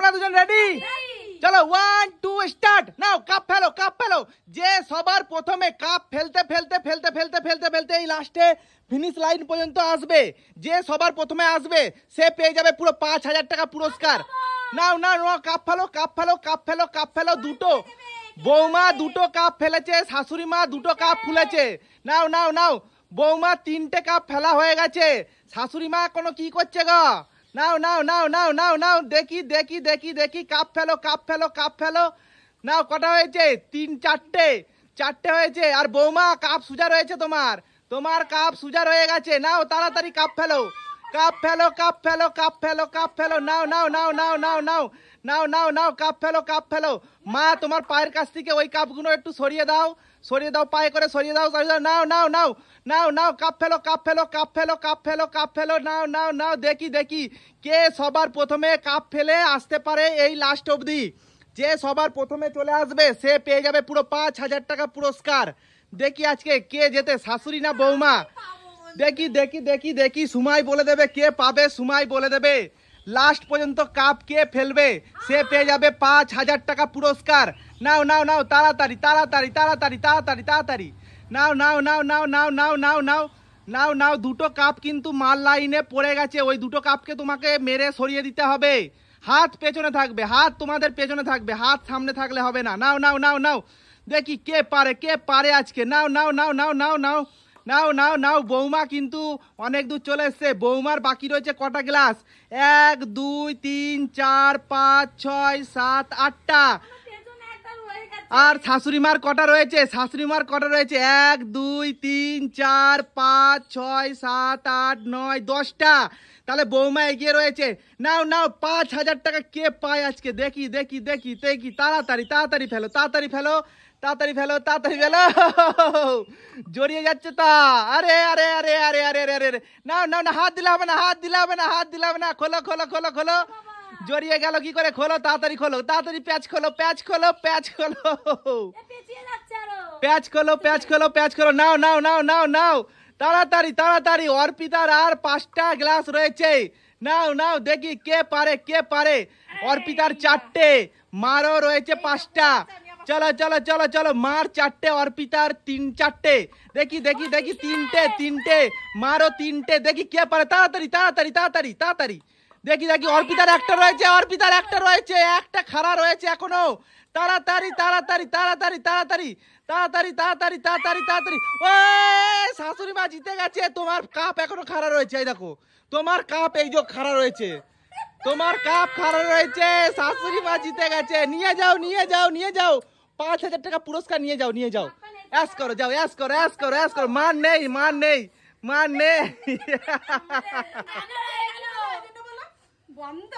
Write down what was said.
তোমরা দুজন রেডি? চলো 1 2 স্টার্ট নাও। কাপ ফেলো, কাপ ফেলো। যে সবার প্রথমে কাপ ফেলতে ফেলতে ফেলতে ফেলতে ফেলতে ফেলতে এই লাস্টে ফিনিশ লাইন পর্যন্ত আসবে, যে সবার প্রথমে আসবে সে পেয়ে যাবে পুরো 5,000 টাকা পুরস্কার। নাও নাও নাও, কাপ ফেলো, কাপ ফেলো, কাপ ফেলো, কাপ ফেলো। দুটো বৌমা দুটো কাপ ফেলেছে, শাশুড়ি মা দুটো কাপ ফুলেছে। নাও নাও নাও, বৌমা 3টে কাপ ফেলা হয়ে গেছে, শাশুড়ি মা কোনো কি করছে গো? নাও নাও নাও নাও নাও নাও, দেখি দেখি দেখি দেখি, কাপ ফেলো, কাপ ফেলো, কাপ ফেলো। নাও, কটা হয়েছে? 4টে হয়েছে। আর বৌমা কাপ সুজা রয়েছে, তোমার কাপ সুজা রয়ে গেছে। নাও তাড়াতাড়ি কাপ ফেলো, কাপ ফেলো, কাপ ফেলো, কাপ ফেলো, কাপ ফেলো। নাও নাও নাও নাও নাও নাও নাও নাও নাও, কাপ ফেলো, কাপ ফেলো। মা তোমার পায়ের কাছ থেকে ওই কাপগুলো একটু সরিয়ে দাও, সরিয়ে দাও, পায়ে করে সরিয়ে দাও, সরিয়ে দাও। নাও নাও নাও নাও নাও, কাপ ফেলো, কাপ ফেলো, কাপ ফেলো, কাপ ফেলো, কাপ ফেলো। নাও নাও নাও, দেখি দেখি কে সবার প্রথমে কাপ ফেলে আসতে পারে এই লাস্ট অবধি। যে সবার প্রথমে চলে আসবে সে পেয়ে যাবে পুরো 5,000 টাকা পুরস্কার। দেখি আজকে কে জেতে, শাশুড়ি না বৌমা? দেখি দেখি দেখি দেখি, সুমাই বলে দেবে কে পাবে, সুমাই বলে দেবে। লাস্ট পর্যন্ত কাপ কে ফেলবে সে পেয়ে যাবে 5,000 টাকা পুরস্কার। নাও নাও নাও, তাড়াতাড়ি তাড়াতাড়ি তাড়াতাড়ি তাড়াতাড়ি তাড়াতাড়ি নাও নাও নাও নাও নাও নাও নাও নাও নাও নাও। দুটো কাপ কিন্তু মাল লাইনে পড়ে গেছে, ওই দুটো কাপকে তোমাকে মেরে সরিয়ে দিতে হবে। হাত পেছনে থাকবে, হাত তোমাদের পেছনে থাকবে, হাত সামনে থাকলে হবে না। নাও নাও নাও নাও, দেখি কে পারে, কে পারে আজকে। নাও নাও নাও নাও নাও নাও নাও নাও নাও, বৌমা কিন্তু অনেক দূর চলে এসছে। বৌমার বাকি রয়েছে কটা গ্লাস? 1 2 3 4 5 6 7 8টা। আর শাশুড়ি মার কটা রয়েছে? শাশুড়ি মার কটা রয়েছে? 1 2 3 4 5 6 7 8 9 10টা। তাহলে বৌমা এগিয়ে রয়েছে। নাও নাও, 5,000 টাকা কে পায় আজকে? দেখি দেখি দেখি দেখি, তাড়াতাড়ি তাড়াতাড়ি ফেলো, তাড়াতাড়ি ফেলো, তাড়াতাড়ি ফেলো, তাড়াতাড়ি ফেলো। জড়িয়ে যাচ্ছে তা। আরে আরে আরে আরে আরে আরে আরে, নাও নাও না, হাত দিলে হবে না, হাত দিলে হবে না, হাত দিলে হবে না। খোলো খোলো খোলো খোলো। জড়িয়ে গেল কি করে? খোলো, তাড়াতাড়ি খোলো, তাড়াতাড়ি প্যাচ খোলো, প্যাচ খোলো, প্যাচ খোলো, প্যাচ খোলো, প্যাচ খোলো, প্যাচ খোলো। নাও নাও নাও নাও নাও, তাড়াতাড়ি তাড়াতাড়ি। অর্পিতার আর 5টা গ্লাস রয়েছে। নাও নাও, দেখি কে পারে, কে পারে। অর্পিতার 4টে, মারও রয়েছে 5টা। চলো চলো চলো চলো, মার 4টে, অর্পিতার 4টে। দেখি দেখি দেখি, 3টে, মারও 3টে। দেখি কে পারে, তাড়াতাড়ি তাড়াতাড়ি তাড়াতাড়ি তাড়াতাড়ি। দেখি দেখি, অর্পিতার একটা রয়েছে, অর্পিতার একটা রয়েছে, একটা খাড়া রয়েছে এখনো। তাড়াতাড়ি তাড়াতাড়ি তাড়াতাড়ি তাড়াতাড়ি তাড়াতাড়ি তাড়াতাড়ি তাড়াতাড়ি তাড়াতাড়ি। ও, শাশুড়ি মা জিতে গেছে। তোমার কাপ এখনো খাড়া রয়েছে, এই দেখো তোমার কাপ, এই যে খাড়া রয়েছে, তোমার কাপ খাড়া রয়েছে। শাশুড়ি মা জিতে গেছে। নিয়ে যাও নিয়ে যাও নিয়ে যাও, 5,000 টাকা পুরস্কার নিয়ে যাও, নিয়ে যাও। অ্যাশ করো, যাও, অ্যাশ করো, অ্যাশ করো, অ্যাশ করো। মান নেই, মান নেই, মান নেই। বন্ধ।